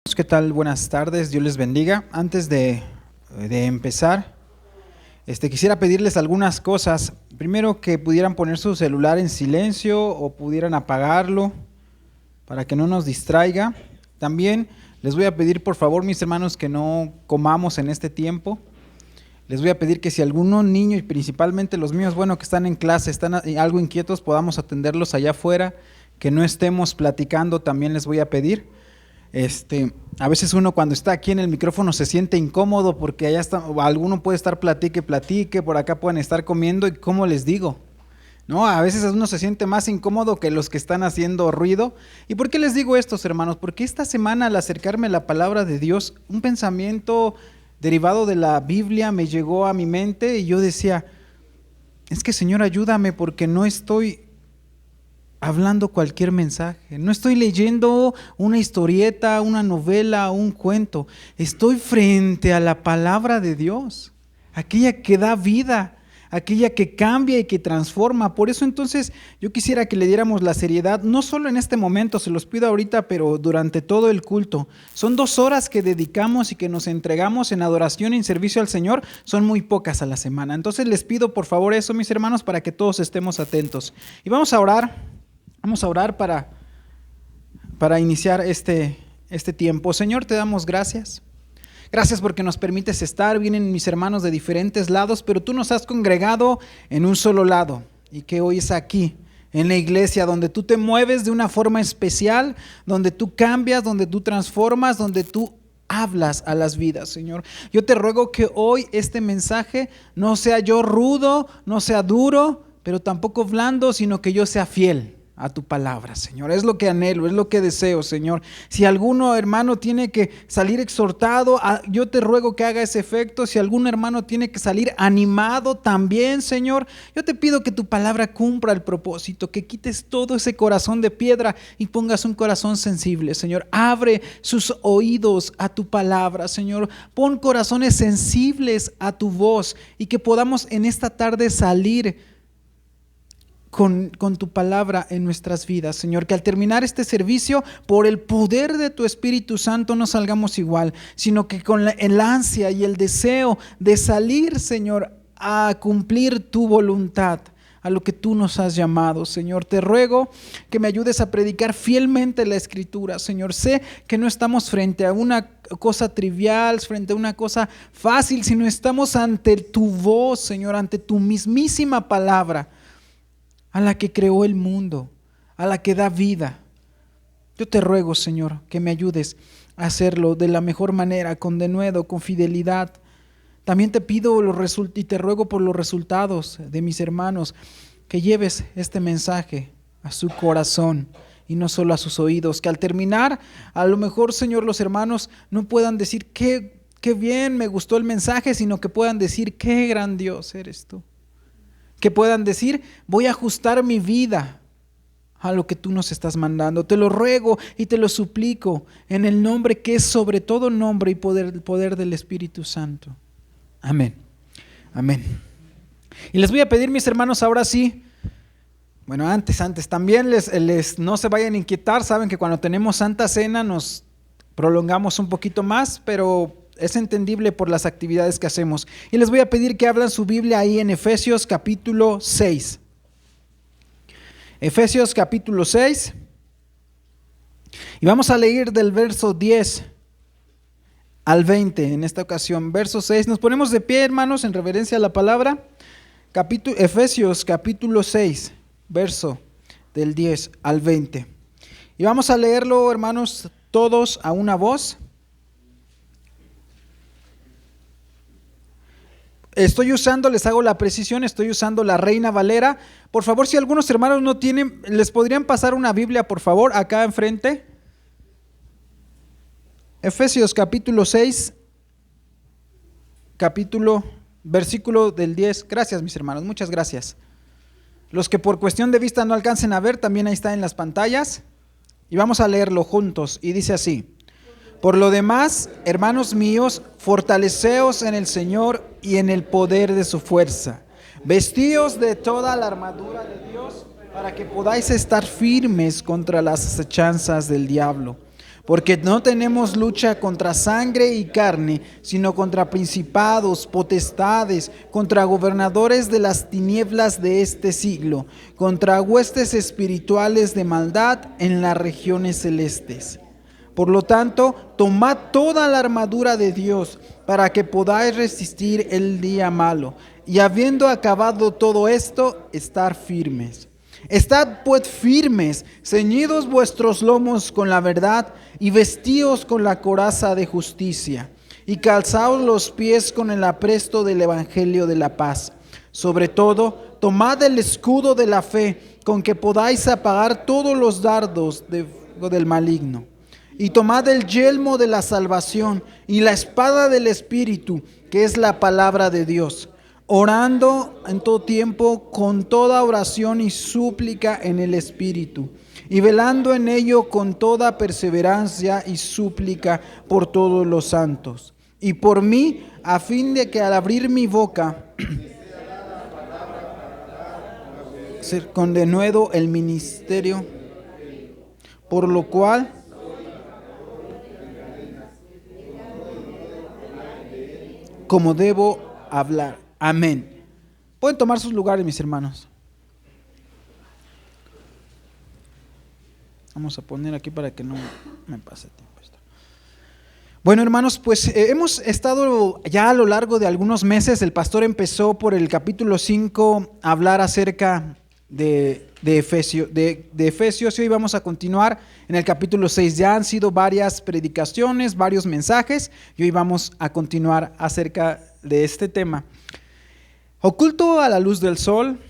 ¿Qué tal? Buenas tardes, Dios les bendiga. Antes de empezar, quisiera pedirles algunas cosas. Primero, que pudieran poner su celular en silencio o pudieran apagarlo para que no nos distraiga. También les voy a pedir, por favor, mis hermanos, que no comamos en este tiempo. Les voy a pedir que si alguno niño, y principalmente los míos, que están en clase, están algo inquietos, podamos atenderlos allá afuera, que no estemos platicando, también les voy a pedir. A veces uno cuando está aquí en el micrófono se siente incómodo porque allá está, alguno puede estar platique, por acá pueden estar comiendo y ¿cómo les digo? ¿No? A veces uno se siente más incómodo que los que están haciendo ruido. ¿Y por qué les digo esto, hermanos? Porque esta semana al acercarme a la palabra de Dios, un pensamiento derivado de la Biblia me llegó a mi mente y yo decía, es que Señor, ayúdame porque no estoy hablando cualquier mensaje, no estoy leyendo una historieta, una novela, un cuento, estoy frente a la palabra de Dios, aquella que da vida, aquella que cambia y que transforma. Por eso entonces yo quisiera que le diéramos la seriedad, no solo en este momento, se los pido ahorita, pero durante todo el culto. Son 2 horas que dedicamos y que nos entregamos en adoración y en servicio al Señor, son muy pocas a la semana. Entonces les pido por favor eso, mis hermanos, para que todos estemos atentos. Y vamos a orar. Vamos a orar para iniciar este tiempo. Señor, te damos gracias. Gracias porque nos permites estar. Vienen mis hermanos de diferentes lados, pero tú nos has congregado en un solo lado. Y que hoy es aquí, en la iglesia, donde tú te mueves de una forma especial, donde tú cambias, donde tú transformas, donde tú hablas a las vidas, Señor. Yo te ruego que hoy este mensaje no sea yo rudo, no sea duro, pero tampoco blando, sino que yo sea fiel a tu palabra, Señor. Es lo que anhelo, es lo que deseo, Señor. Si alguno hermano tiene que salir exhortado, yo te ruego que haga ese efecto. Si algún hermano tiene que salir animado también, Señor, yo te pido que tu palabra cumpla el propósito, que quites todo ese corazón de piedra y pongas un corazón sensible, Señor. Abre sus oídos a tu palabra, Señor. Pon corazones sensibles a tu voz y que podamos en esta tarde salir con tu palabra en nuestras vidas, Señor, que al terminar este servicio, por el poder de tu Espíritu Santo no salgamos igual, sino que con el ansia y el deseo de salir, Señor, a cumplir tu voluntad, a lo que tú nos has llamado, Señor. Te ruego que me ayudes a predicar fielmente la Escritura, Señor. Sé que no estamos frente a una cosa trivial, frente a una cosa fácil, sino estamos ante tu voz, Señor, ante tu mismísima palabra, a la que creó el mundo, a la que da vida. Yo te ruego, Señor, que me ayudes a hacerlo de la mejor manera, con denuedo, con fidelidad. También te pido y te ruego por los resultados de mis hermanos, que lleves este mensaje a su corazón y no solo a sus oídos, que al terminar, a lo mejor, Señor, los hermanos no puedan decir qué bien me gustó el mensaje, sino que puedan decir qué gran Dios eres tú. Que puedan decir, voy a ajustar mi vida a lo que tú nos estás mandando. Te lo ruego y te lo suplico en el nombre que es sobre todo nombre y poder del Espíritu Santo. Amén. Amén. Y les voy a pedir, mis hermanos, ahora sí. Bueno, antes, también no se vayan a inquietar. Saben que cuando tenemos Santa Cena nos prolongamos un poquito más, pero es entendible por las actividades que hacemos. Y les voy a pedir que abran su Biblia ahí en Efesios capítulo 6. Efesios capítulo 6. Y vamos a leer del verso 10 al 20 en esta ocasión. Verso 6. Nos ponemos de pie, hermanos, en reverencia a la palabra. Efesios capítulo 6, verso del 10 al 20. Y vamos a leerlo, hermanos, todos a una voz. Les hago la precisión, estoy usando la Reina Valera. Por favor, si algunos hermanos no tienen, ¿les podrían pasar una Biblia, por favor, acá enfrente? Efesios capítulo 6, versículo del 10. Gracias, mis hermanos, muchas gracias. Los que por cuestión de vista no alcancen a ver, también ahí está en las pantallas. Y vamos a leerlo juntos, y dice así. Por lo demás, hermanos míos, fortaleceos en el Señor y en el poder de su fuerza. Vestíos de toda la armadura de Dios para que podáis estar firmes contra las acechanzas del diablo. porque no tenemos lucha contra sangre y carne, sino contra principados, potestades, contra gobernadores de las tinieblas de este siglo, contra huestes espirituales de maldad en las regiones celestes. Por lo tanto, tomad toda la armadura de Dios para que podáis resistir el día malo, y habiendo acabado todo esto, estar firmes. Estad pues firmes, ceñidos vuestros lomos con la verdad, y vestíos con la coraza de justicia, y calzaos los pies con el apresto del evangelio de la paz. Sobre todo, tomad el escudo de la fe, con que podáis apagar todos los dardos del maligno. Y tomad el yelmo de la salvación y la espada del Espíritu, que es la palabra de Dios, orando en todo tiempo con toda oración y súplica en el Espíritu, y velando en ello con toda perseverancia y súplica por todos los santos, y por mí, a fin de que al abrir mi boca con denuedo el ministerio, por lo cual como debo hablar. Amén. Pueden tomar sus lugares, mis hermanos. Vamos a poner aquí para que no me pase tiempo. Bueno, hermanos, pues hemos estado ya a lo largo de algunos meses. El pastor empezó por el capítulo 5 a hablar acerca de Efesios, y hoy vamos a continuar en el capítulo 6. Ya han sido varias predicaciones, varios mensajes, y hoy vamos a continuar acerca de este tema. Oculto a la luz del sol,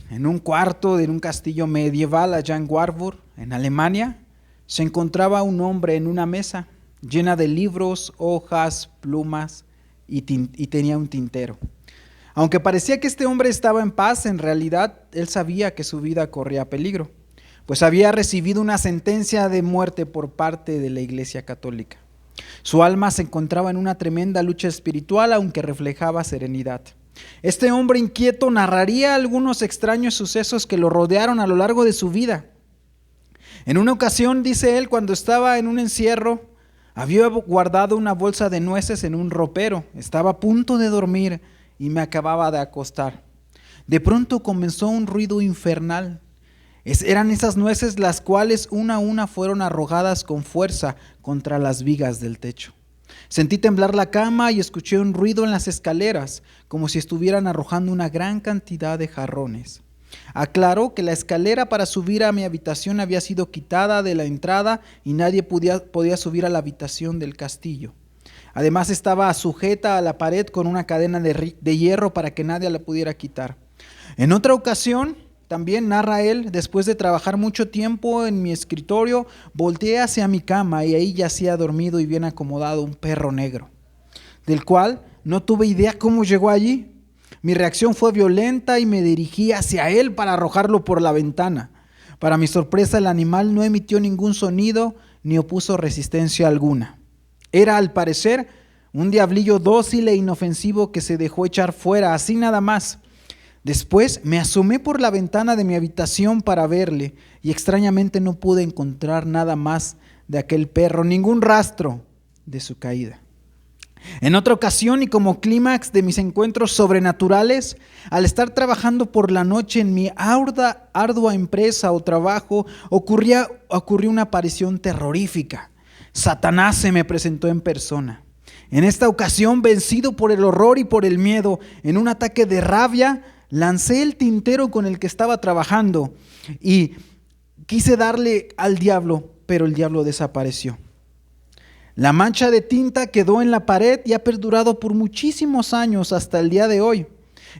en un cuarto de un castillo medieval allá en Warburg, en Alemania, se encontraba un hombre en una mesa llena de libros, hojas, plumas y tenía un tintero. Aunque parecía que este hombre estaba en paz, en realidad él sabía que su vida corría peligro, pues había recibido una sentencia de muerte por parte de la Iglesia Católica. Su alma se encontraba en una tremenda lucha espiritual, aunque reflejaba serenidad. Este hombre inquieto narraría algunos extraños sucesos que lo rodearon a lo largo de su vida. En una ocasión, dice él, cuando estaba en un encierro, había guardado una bolsa de nueces en un ropero. Estaba a punto de dormir y me acababa de acostar. De pronto comenzó un ruido infernal. Eran esas nueces las cuales una a una fueron arrojadas con fuerza contra las vigas del techo. Sentí temblar la cama y escuché un ruido en las escaleras, como si estuvieran arrojando una gran cantidad de jarrones. Aclaró que la escalera para subir a mi habitación había sido quitada de la entrada y nadie podía subir a la habitación del castillo. Además estaba sujeta a la pared con una cadena de hierro para que nadie la pudiera quitar. En otra ocasión, también narra él, después de trabajar mucho tiempo en mi escritorio, volteé hacia mi cama y ahí yacía dormido y bien acomodado un perro negro, del cual no tuve idea cómo llegó allí. Mi reacción fue violenta y me dirigí hacia él para arrojarlo por la ventana. Para mi sorpresa, el animal no emitió ningún sonido ni opuso resistencia alguna. Era, al parecer, un diablillo dócil e inofensivo que se dejó echar fuera, así nada más. Después me asomé por la ventana de mi habitación para verle y extrañamente no pude encontrar nada más de aquel perro, ningún rastro de su caída. En otra ocasión, y como clímax de mis encuentros sobrenaturales, al estar trabajando por la noche en mi ardua empresa o trabajo, ocurrió una aparición terrorífica. Satanás se me presentó en persona. En esta ocasión, vencido por el horror y por el miedo, en un ataque de rabia, lancé el tintero con el que estaba trabajando y quise darle al diablo, pero el diablo desapareció. La mancha de tinta quedó en la pared y ha perdurado por muchísimos años hasta el día de hoy,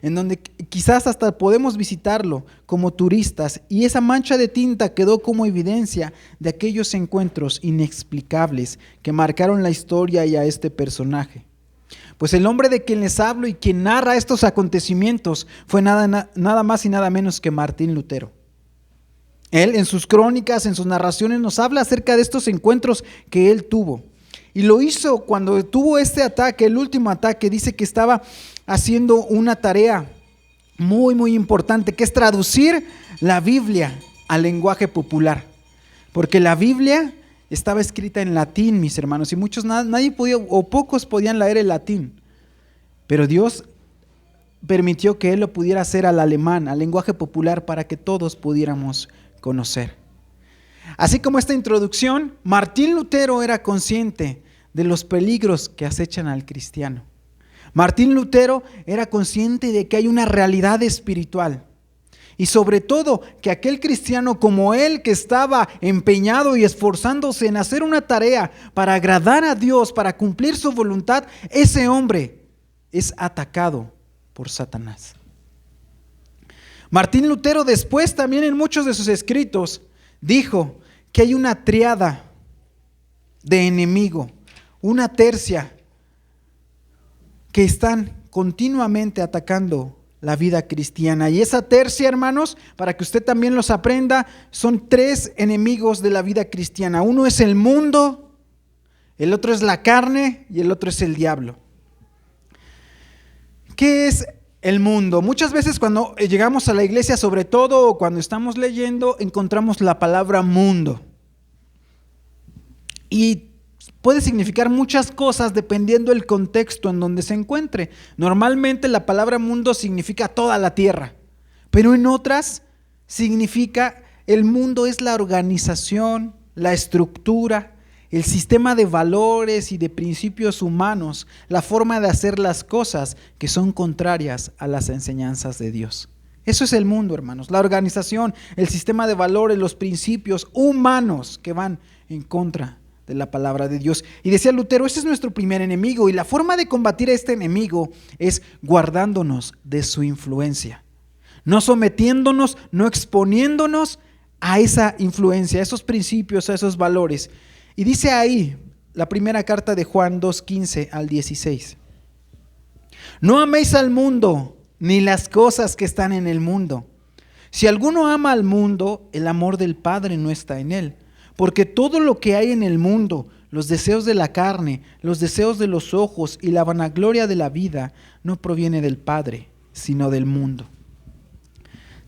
en donde quizás hasta podemos visitarlo como turistas, y esa mancha de tinta quedó como evidencia de aquellos encuentros inexplicables que marcaron la historia y a este personaje. Pues el hombre de quien les hablo y quien narra estos acontecimientos fue nada más y nada menos que Martín Lutero. Él en sus crónicas, en sus narraciones, nos habla acerca de estos encuentros que él tuvo. Y lo hizo cuando tuvo este ataque, el último ataque. Dice que estaba haciendo una tarea muy, muy importante, que es traducir la Biblia al lenguaje popular. Porque la Biblia estaba escrita en latín, mis hermanos, y nadie podía o pocos podían leer el latín. Pero Dios permitió que Él lo pudiera hacer al alemán, al lenguaje popular, para que todos pudiéramos conocer. Así como esta introducción, Martín Lutero era consciente de los peligros que acechan al cristiano. Martín Lutero era consciente de que hay una realidad espiritual. Y sobre todo que aquel cristiano como él, que estaba empeñado y esforzándose en hacer una tarea para agradar a Dios, para cumplir su voluntad, ese hombre es atacado por Satanás. Martín Lutero después también en muchos de sus escritos dijo que hay una triada de enemigo, una tercia que están continuamente atacando la vida cristiana. Y esa tercia, hermanos, para que usted también los aprenda, son 3 enemigos de la vida cristiana. Uno es el mundo, el otro es la carne y el otro es el diablo. ¿Qué es el mundo? Muchas veces cuando llegamos a la iglesia, sobre todo cuando estamos leyendo, encontramos la palabra mundo. Y puede significar muchas cosas dependiendo del contexto en donde se encuentre. Normalmente la palabra mundo significa toda la tierra, pero en otras significa el mundo es la organización, la estructura, el sistema de valores y de principios humanos, la forma de hacer las cosas que son contrarias a las enseñanzas de Dios. Eso es el mundo, hermanos, la organización, el sistema de valores, los principios humanos que van en contra de la palabra de Dios. Y decía Lutero, ese es nuestro primer enemigo, y la forma de combatir a este enemigo es guardándonos de su influencia, no sometiéndonos, no exponiéndonos a esa influencia, a esos principios, a esos valores. Y dice ahí la primera carta de Juan 2:15 al 16: no améis al mundo ni las cosas que están en el mundo. Si alguno ama al mundo, el amor del Padre no está en él. Porque todo lo que hay en el mundo, los deseos de la carne, los deseos de los ojos y la vanagloria de la vida, no proviene del Padre, sino del mundo.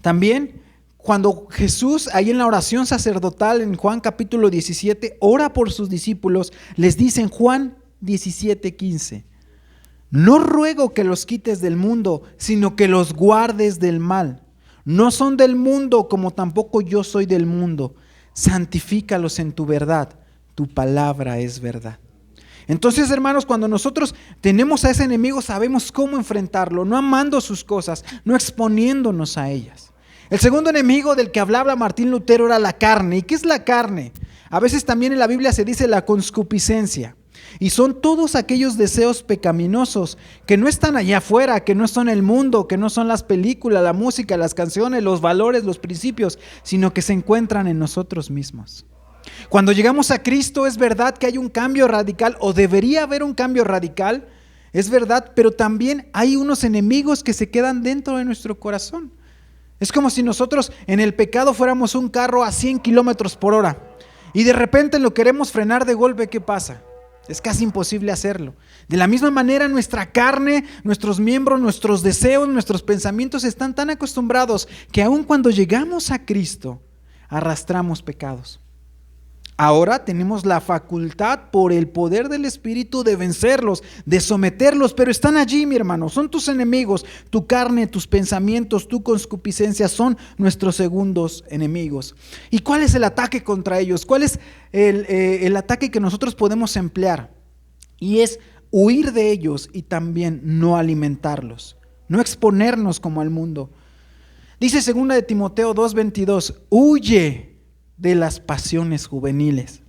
También, cuando Jesús, ahí en la oración sacerdotal, en Juan capítulo 17, ora por sus discípulos, les dice en Juan 17:15: no ruego que los quites del mundo, sino que los guardes del mal. No son del mundo, como tampoco yo soy del mundo. Santifícalos en tu verdad, tu palabra es verdad. Entonces, hermanos, cuando nosotros tenemos a ese enemigo, sabemos cómo enfrentarlo, no amando sus cosas, no exponiéndonos a ellas. El segundo enemigo del que hablaba Martín Lutero era la carne. ¿Y qué es la carne? A veces también en la Biblia se dice la concupiscencia. Y son todos aquellos deseos pecaminosos que no están allá afuera, que no son el mundo, que no son las películas, la música, las canciones, los valores, los principios, sino que se encuentran en nosotros mismos. Cuando llegamos a Cristo, es verdad que hay un cambio radical, o debería haber un cambio radical, es verdad, pero también hay unos enemigos que se quedan dentro de nuestro corazón. Es como si nosotros en el pecado fuéramos un carro a 100 kilómetros por hora y de repente lo queremos frenar de golpe. ¿Qué pasa? Es casi imposible hacerlo. De la misma manera, nuestra carne, nuestros miembros, nuestros deseos, nuestros pensamientos están tan acostumbrados que aun cuando llegamos a Cristo, arrastramos pecados. Ahora tenemos la facultad por el poder del Espíritu de vencerlos, de someterlos, pero están allí, mi hermano, son tus enemigos, tu carne, tus pensamientos, tu concupiscencia son nuestros segundos enemigos. ¿Y cuál es el ataque contra ellos? ¿Cuál es el ataque que nosotros podemos emplear? Y es huir de ellos y también no alimentarlos, no exponernos como al mundo. Dice 2 de Timoteo 2:22, huye de las pasiones juveniles.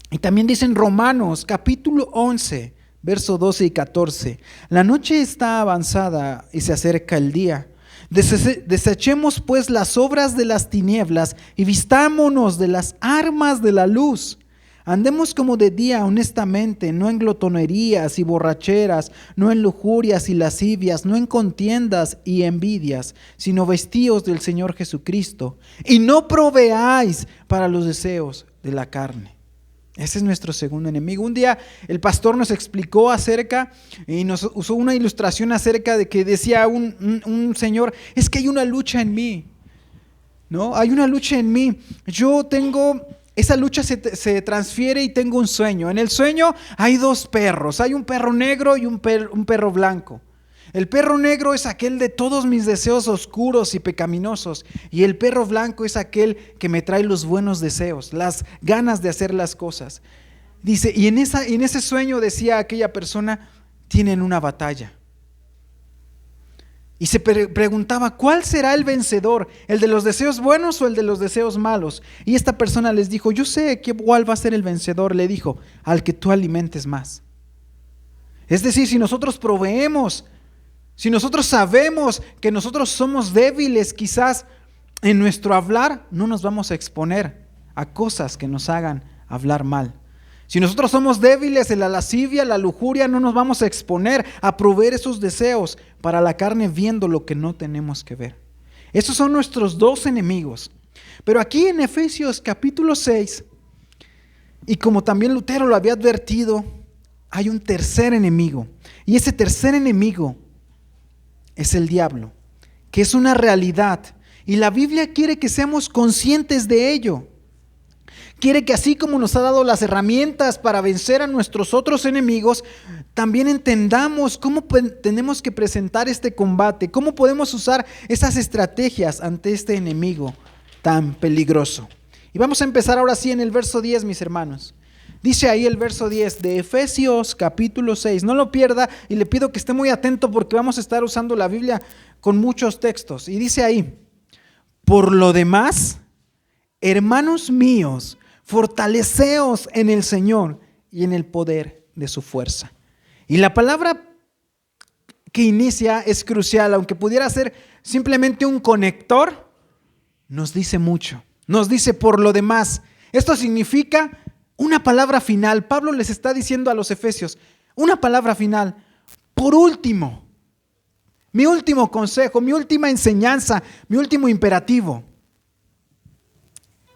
Y también dice en Romanos capítulo 11, verso 12 y 14, la noche está avanzada y se acerca el día. Desechemos pues las obras de las tinieblas y vistámonos de las armas de la luz. Andemos como de día honestamente, no en glotonerías y borracheras, no en lujurias y lascivias, no en contiendas y envidias, sino vestíos del Señor Jesucristo, y no proveáis para los deseos de la carne. Ese es nuestro segundo enemigo. Un día el pastor nos explicó acerca y nos usó una ilustración acerca de que decía un señor, es que hay una lucha en mí, ¿no? Hay una lucha en mí. Yo tengo esa lucha se transfiere y tengo un sueño. En el sueño hay dos perros, hay un perro negro y un perro blanco. El perro negro es aquel de todos mis deseos oscuros y pecaminosos, y el perro blanco es aquel que me trae los buenos deseos, las ganas de hacer las cosas. Dice, y en ese sueño decía aquella persona, tienen una batalla. Y se preguntaba, ¿cuál será el vencedor? ¿El de los deseos buenos o el de los deseos malos? Y esta persona les dijo, yo sé cuál va a ser el vencedor. Le dijo, al que tú alimentes más. Es decir, si nosotros proveemos, si nosotros sabemos que nosotros somos débiles, quizás en nuestro hablar no nos vamos a exponer a cosas que nos hagan hablar mal. Si nosotros somos débiles en la lascivia, la lujuria, no nos vamos a exponer a proveer esos deseos para la carne viendo lo que no tenemos que ver. Esos son nuestros dos enemigos. Pero aquí en Efesios capítulo 6, y como también Lutero lo había advertido, hay un tercer enemigo. Y ese tercer enemigo es el diablo, que es una realidad. Y la Biblia quiere que seamos conscientes de ello. Quiere que así como nos ha dado las herramientas para vencer a nuestros otros enemigos, también entendamos cómo tenemos que presentar este combate, cómo podemos usar esas estrategias ante este enemigo tan peligroso. Y vamos a empezar ahora sí en el verso 10, mis hermanos. Dice ahí el verso 10 de Efesios capítulo 6. No lo pierda y le pido que esté muy atento porque vamos a estar usando la Biblia con muchos textos. Y dice ahí, por lo demás, hermanos míos, fortaleceos en el Señor y en el poder de su fuerza. Y la palabra que inicia es crucial, aunque pudiera ser simplemente un conector, nos dice mucho. Nos dice por lo demás. Esto significa una palabra final. Pablo les está diciendo a los efesios, una palabra final. Por último, mi último consejo, mi última enseñanza, mi último imperativo.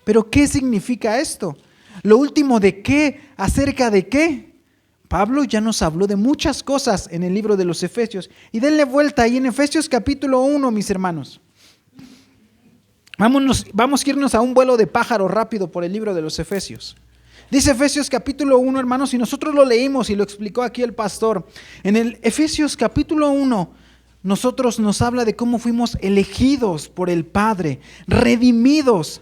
¿Pero qué significa esto? ¿Lo último de qué? ¿Acerca de qué? Pablo ya nos habló de muchas cosas en el libro de los Efesios. Y denle vuelta ahí en Efesios capítulo 1, mis hermanos. Vamos a irnos a un vuelo de pájaro rápido por el libro de los Efesios. Dice Efesios capítulo 1, hermanos, y nosotros lo leímos y lo explicó aquí el pastor. En el Efesios capítulo 1, nosotros nos habla de cómo fuimos elegidos por el Padre, redimidos.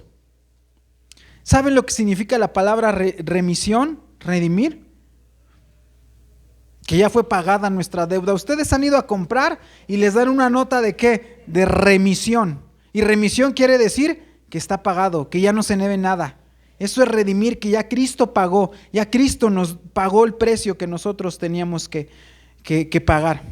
¿Saben lo que significa la palabra remisión? Redimir. Que ya fue pagada nuestra deuda. Ustedes han ido a comprar y les dan una nota de ¿qué? De remisión. Y remisión quiere decir que está pagado, que ya no se debe nada. Eso es redimir, que ya Cristo pagó. Ya Cristo nos pagó el precio que nosotros teníamos que pagar.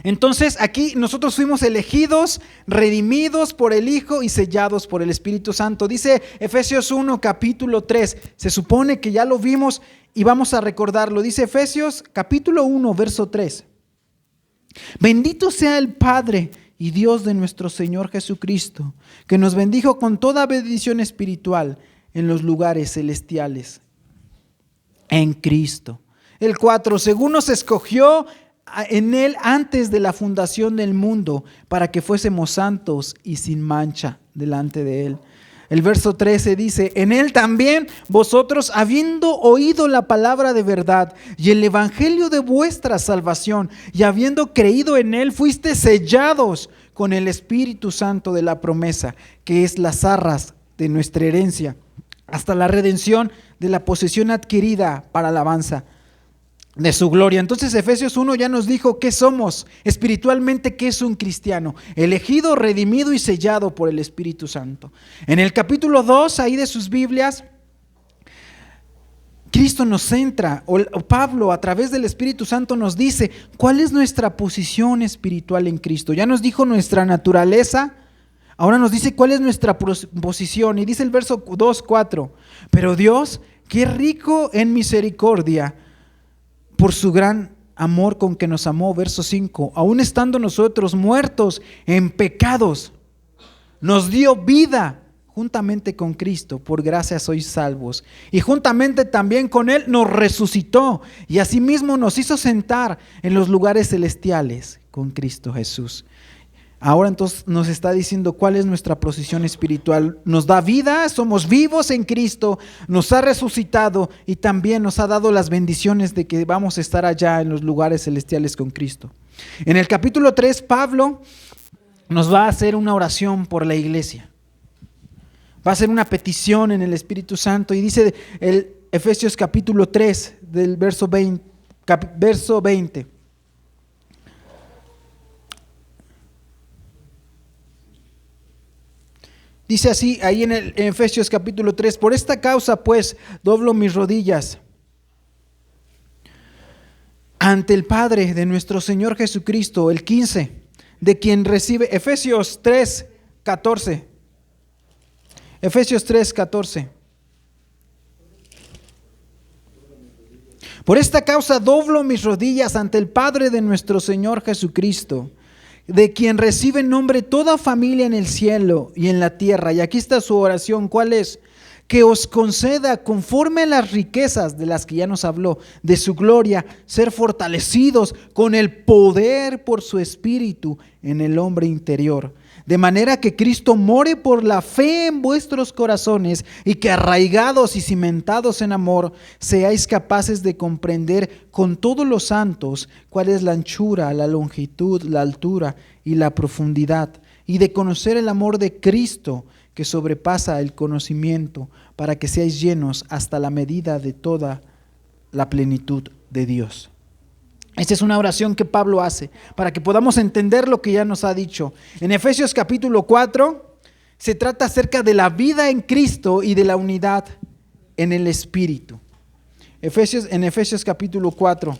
Entonces aquí nosotros fuimos elegidos, redimidos por el Hijo y sellados por el Espíritu Santo. Dice Efesios 1 capítulo 3, se supone que ya lo vimos y vamos a recordarlo. Dice Efesios capítulo 1 verso 3. Bendito sea el Padre y Dios de nuestro Señor Jesucristo, que nos bendijo con toda bendición espiritual en los lugares celestiales en Cristo. El 4, según nos escogió en Él antes de la fundación del mundo, para que fuésemos santos y sin mancha delante de Él. El verso 13 dice, en Él también vosotros, habiendo oído la palabra de verdad y el evangelio de vuestra salvación, y habiendo creído en Él, fuiste sellados con el Espíritu Santo de la promesa, que es las arras de nuestra herencia, hasta la redención de la posesión adquirida para alabanza de su gloria. Entonces Efesios 1 ya nos dijo qué somos espiritualmente, qué es un cristiano, elegido, redimido y sellado por el Espíritu Santo. En el capítulo 2 ahí de sus Biblias, Cristo nos centra, o Pablo a través del Espíritu Santo nos dice cuál es nuestra posición espiritual en Cristo. Ya nos dijo nuestra naturaleza, ahora nos dice cuál es nuestra posición, y dice el verso 2:4, pero Dios, que es rico en misericordia, por su gran amor con que nos amó, verso 5, aun estando nosotros muertos en pecados, nos dio vida juntamente con Cristo, por gracia sois salvos, y juntamente también con Él nos resucitó, y asimismo nos hizo sentar en los lugares celestiales con Cristo Jesús. Ahora entonces nos está diciendo cuál es nuestra posición espiritual. Nos da vida, somos vivos en Cristo, nos ha resucitado y también nos ha dado las bendiciones de que vamos a estar allá en los lugares celestiales con Cristo. En el capítulo 3, Pablo nos va a hacer una oración por la iglesia. Va a hacer una petición en el Espíritu Santo y dice el Efesios capítulo 3 del verso 20. Dice así, ahí en Efesios capítulo 3, por esta causa pues doblo mis rodillas ante el Padre de nuestro Señor Jesucristo, el 15, de quien recibe, Efesios 3, 14. Efesios 3, 14. Por esta causa doblo mis rodillas ante el Padre de nuestro Señor Jesucristo, de quien recibe nombre toda familia en el cielo y en la tierra. Y aquí está su oración, ¿cuál es? Que os conceda, conforme a las riquezas de las que ya nos habló, de su gloria, ser fortalecidos con el poder por su Espíritu en el hombre interior. De manera que Cristo more por la fe en vuestros corazones y que arraigados y cimentados en amor, seáis capaces de comprender con todos los santos cuál es la anchura, la longitud, la altura y la profundidad, y de conocer el amor de Cristo que sobrepasa el conocimiento, para que seáis llenos hasta la medida de toda la plenitud de Dios. Esta es una oración que Pablo hace para que podamos entender lo que ya nos ha dicho. En Efesios capítulo 4 se trata acerca de la vida en Cristo y de la unidad en el Espíritu. En Efesios capítulo 4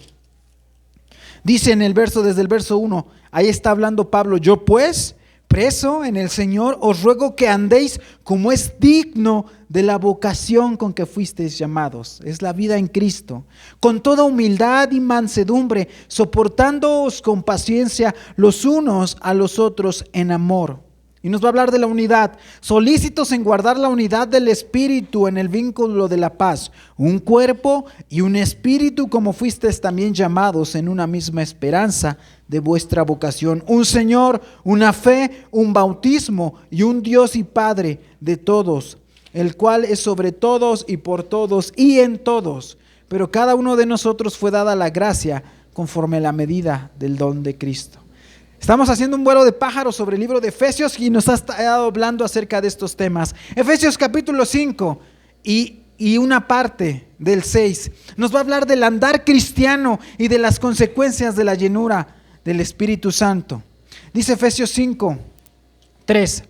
dice desde el verso 1, ahí está hablando Pablo, yo pues, preso en el Señor, os ruego que andéis como es digno de la vocación con que fuisteis llamados. Es la vida en Cristo. Con toda humildad y mansedumbre, soportándoos con paciencia los unos a los otros en amor. Y nos va a hablar de la unidad. Solícitos en guardar la unidad del Espíritu en el vínculo de la paz. Un cuerpo y un espíritu, como fuisteis también llamados en una misma esperanza de vuestra vocación. Un Señor, una fe, un bautismo y un Dios y Padre de todos, el cual es sobre todos y por todos y en todos. Pero cada uno de nosotros fue dada la gracia conforme a la medida del don de Cristo. Estamos haciendo un vuelo de pájaros sobre el libro de Efesios y nos ha estado hablando acerca de estos temas. Efesios capítulo 5 y una parte del 6 nos va a hablar del andar cristiano y de las consecuencias de la llenura del Espíritu Santo. Dice Efesios 5, 3.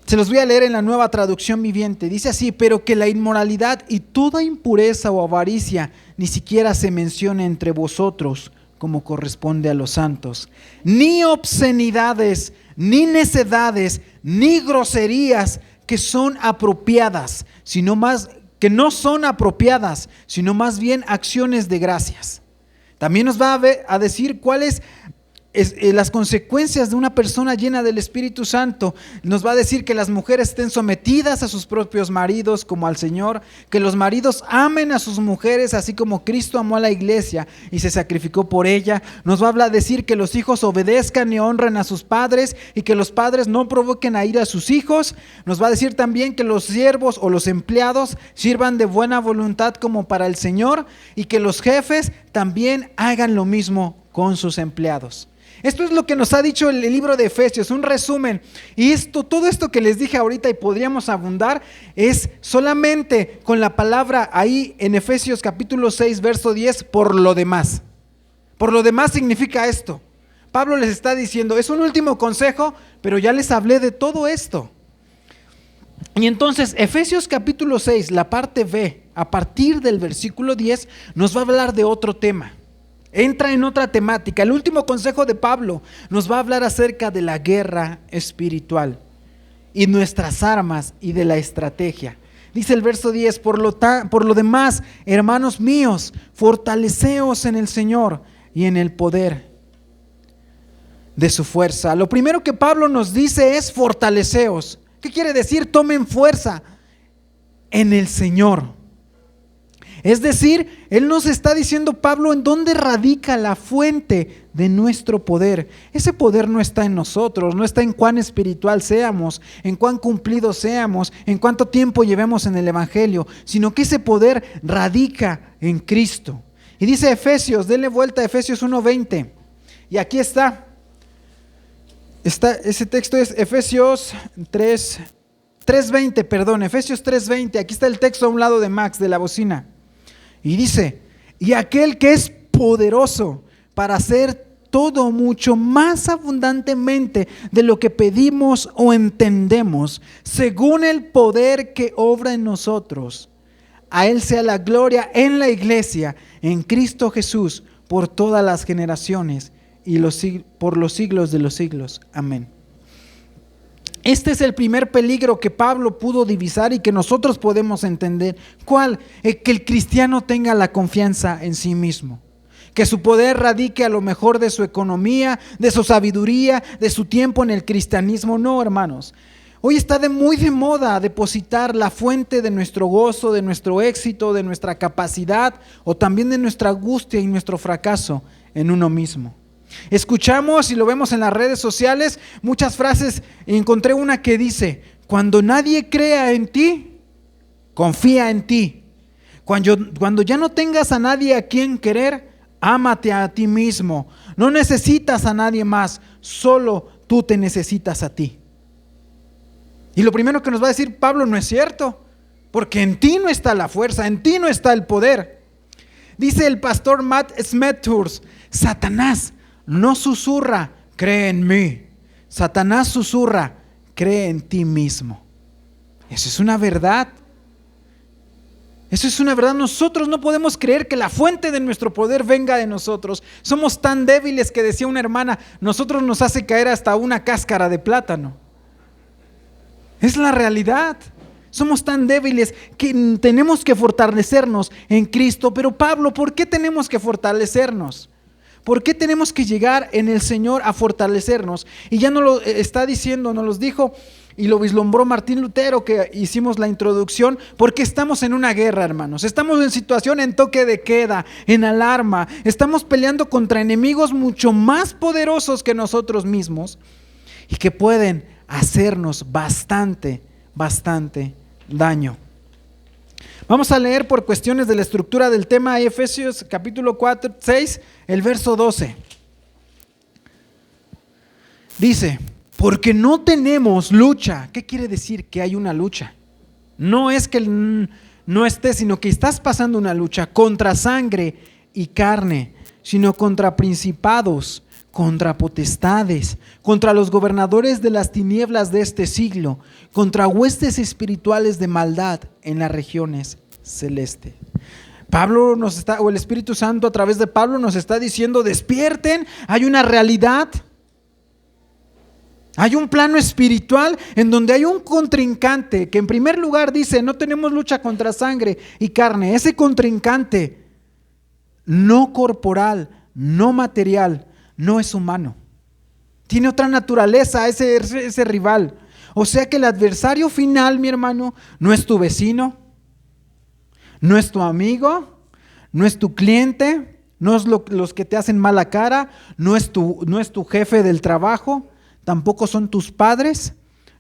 Se los voy a leer en la Nueva Traducción Viviente. Dice así, pero que la inmoralidad y toda impureza o avaricia ni siquiera se mencione entre vosotros, como corresponde a los santos, ni obscenidades, ni necedades, ni groserías que son apropiadas, que no son apropiadas, sino más bien acciones de gracias. También nos va a decir cuáles las consecuencias de una persona llena del Espíritu Santo. Nos va a decir que las mujeres estén sometidas a sus propios maridos como al Señor, que los maridos amen a sus mujeres así como Cristo amó a la iglesia y se sacrificó por ella. Nos va a decir que los hijos obedezcan y honren a sus padres y que los padres no provoquen a ira a sus hijos. Nos va a decir también que los siervos o los empleados sirvan de buena voluntad como para el Señor y que los jefes también hagan lo mismo con sus empleados. Esto es lo que nos ha dicho el libro de Efesios, un resumen. Y todo esto que les dije ahorita y podríamos abundar es solamente con la palabra ahí en Efesios capítulo 6, verso 10, por lo demás. Por lo demás significa esto. Pablo les está diciendo, es un último consejo, pero ya les hablé de todo esto. Y entonces Efesios capítulo 6, la parte B, a partir del versículo 10, nos va a hablar de otro tema. Entra en otra temática. El último consejo de Pablo nos va a hablar acerca de la guerra espiritual y nuestras armas y de la estrategia. Dice el verso 10, por lo demás, hermanos míos, fortaleceos en el Señor y en el poder de su fuerza. Lo primero que Pablo nos dice es fortaleceos. ¿Qué quiere decir? Tomen fuerza en el Señor. Es decir, Él nos está diciendo, Pablo, en dónde radica la fuente de nuestro poder. Ese poder no está en nosotros, no está en cuán espiritual seamos, en cuán cumplidos seamos, en cuánto tiempo llevemos en el Evangelio, sino que ese poder radica en Cristo. Y dice Efesios, denle vuelta a Efesios 1:20. Y aquí está. Ese texto es Efesios 3:20, perdón, Efesios 3:20. Aquí está el texto a un lado de Max, de la bocina. Y dice, y aquel que es poderoso para hacer todo mucho más abundantemente de lo que pedimos o entendemos, según el poder que obra en nosotros. A Él sea la gloria en la iglesia, en Cristo Jesús, por todas las generaciones y por los siglos de los siglos. Amén. Este es el primer peligro que Pablo pudo divisar y que nosotros podemos entender. ¿Cuál? Que el cristiano tenga la confianza en sí mismo. Que su poder radique a lo mejor de su economía, de su sabiduría, de su tiempo en el cristianismo. No, hermanos. Hoy está muy de moda depositar la fuente de nuestro gozo, de nuestro éxito, de nuestra capacidad o también de nuestra angustia y nuestro fracaso en uno mismo. Escuchamos y lo vemos en las redes sociales muchas frases. Encontré una que dice: cuando nadie crea en ti, confía en ti. Cuando ya no tengas a nadie a quien querer, ámate a ti mismo. No necesitas a nadie más, solo tú te necesitas a ti. Y lo primero que nos va a decir Pablo: no es cierto, porque en ti no está la fuerza, en ti no está el poder. Dice el pastor Matt Smethurst: Satanás no susurra, cree en mí. Satanás susurra, cree en ti mismo. Eso es una verdad. Eso es una verdad. Nosotros no podemos creer que la fuente de nuestro poder venga de nosotros. Somos tan débiles que, decía una hermana, nosotros nos hace caer hasta una cáscara de plátano. Es la realidad. Somos tan débiles que tenemos que fortalecernos en Cristo. Pero Pablo, ¿por qué tenemos que fortalecernos? ¿Por qué tenemos que llegar en el Señor a fortalecernos? Y ya nos lo está diciendo, nos los dijo y lo vislumbró Martín Lutero, que hicimos la introducción, porque estamos en una guerra, hermanos. Estamos en situación en toque de queda, en alarma. Estamos peleando contra enemigos mucho más poderosos que nosotros mismos y que pueden hacernos bastante daño. Vamos a leer, por cuestiones de la estructura del tema, Efesios capítulo 6, el verso 12. Dice: porque no tenemos lucha. ¿Qué quiere decir? Que hay una lucha. No es que no estés, sino que estás pasando una lucha contra sangre y carne, sino contra principados, contra potestades, contra los gobernadores de las tinieblas de este siglo, contra huestes espirituales de maldad en las regiones celestes. Pablo el Espíritu Santo a través de Pablo nos está diciendo: despierten, hay una realidad, hay un plano espiritual en donde hay un contrincante que en primer lugar dice: no tenemos lucha contra sangre y carne. Ese contrincante no corporal, no material, no es humano. Tiene otra naturaleza ese rival. O sea que el adversario final, mi hermano, no es tu vecino, no es tu amigo, no es tu cliente, no es los que te hacen mala cara, no es tu jefe del trabajo, tampoco son tus padres,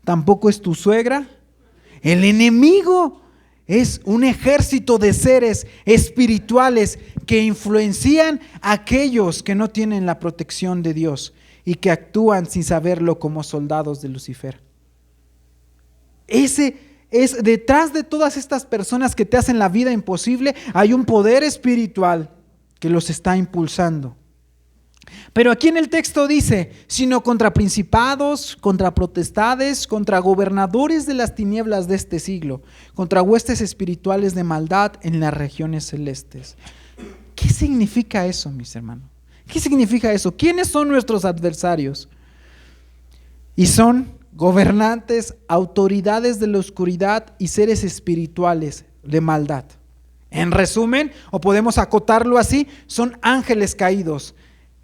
tampoco es tu suegra. El enemigo es un ejército de seres espirituales que influencian a aquellos que no tienen la protección de Dios y que actúan sin saberlo como soldados de Lucifer. Detrás de todas estas personas que te hacen la vida imposible, hay un poder espiritual que los está impulsando. Pero aquí en el texto dice: sino contra principados, contra potestades, contra gobernadores de las tinieblas de este siglo, contra huestes espirituales de maldad en las regiones celestes. ¿Qué significa eso, mis hermanos? ¿Qué significa eso? ¿Quiénes son nuestros adversarios? Y son gobernantes, autoridades de la oscuridad y seres espirituales de maldad. En resumen, o podemos acotarlo así, son ángeles caídos.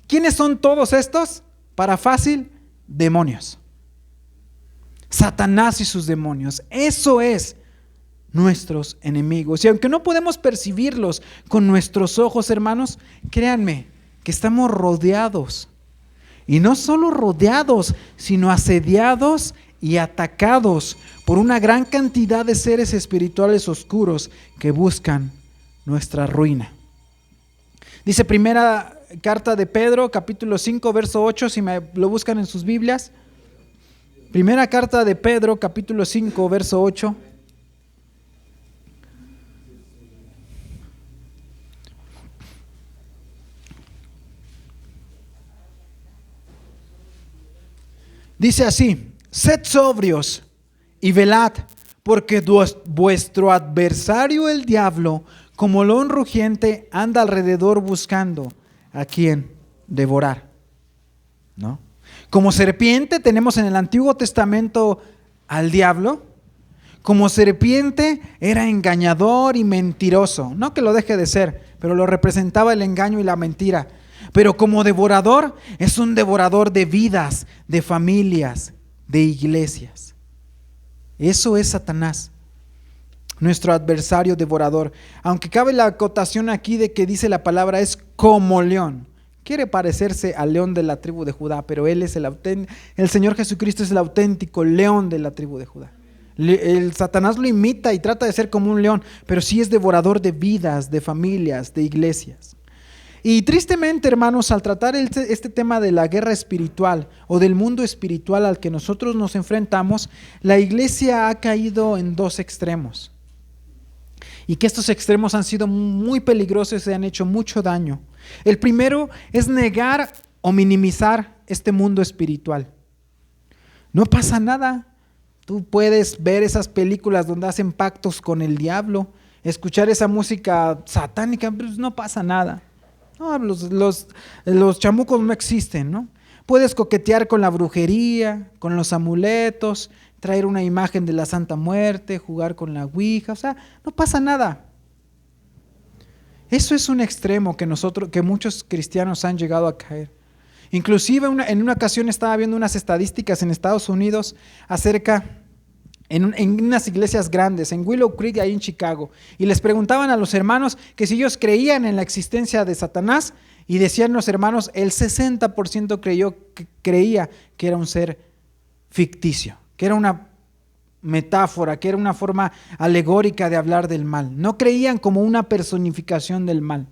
¿Quiénes son todos estos? Para fácil, demonios. Satanás y sus demonios. Eso es nuestros enemigos. Y aunque no podemos percibirlos con nuestros ojos, hermanos, créanme que estamos rodeados. Y no solo rodeados, sino asediados y atacados por una gran cantidad de seres espirituales oscuros que buscan nuestra ruina. Dice primera carta de Pedro, capítulo 5, verso 8, si me lo buscan en sus Biblias. Primera carta de Pedro, capítulo 5, verso 8. Dice así: sed sobrios y velad, porque vuestro adversario el diablo, como león rugiente, anda alrededor buscando a quien devorar, ¿no? Como serpiente tenemos en el Antiguo Testamento al diablo. Como serpiente era engañador y mentiroso, no que lo deje de ser, pero lo representaba el engaño y la mentira. Pero como devorador es un devorador de vidas, de familias, de iglesias. Eso es Satanás, nuestro adversario devorador. Aunque cabe la acotación aquí de que dice la palabra es como león. Quiere parecerse al león de la tribu de Judá, pero él es el Señor Jesucristo es el auténtico león de la tribu de Judá. El Satanás lo imita y trata de ser como un león, pero sí es devorador de vidas, de familias, de iglesias. Y tristemente, hermanos, al tratar este tema de la guerra espiritual o del mundo espiritual al que nosotros nos enfrentamos, la iglesia ha caído en dos extremos. Y que estos extremos han sido muy peligrosos y han hecho mucho daño. El primero es negar o minimizar este mundo espiritual. No pasa nada. Tú puedes ver esas películas donde hacen pactos con el diablo, escuchar esa música satánica, pues no pasa nada. No, los chamucos no existen, ¿no? Puedes coquetear con la brujería, con los amuletos, traer una imagen de la Santa Muerte, jugar con la Ouija, o sea, no pasa nada. Eso es un extremo que muchos cristianos han llegado a caer. Inclusive en una ocasión estaba viendo unas estadísticas en Estados Unidos acerca, en unas iglesias grandes, en Willow Creek, ahí en Chicago, y les preguntaban a los hermanos que si ellos creían en la existencia de Satanás, y decían los hermanos, el 60% creía que era un ser ficticio, que era una metáfora, que era una forma alegórica de hablar del mal. No creían como una personificación del mal.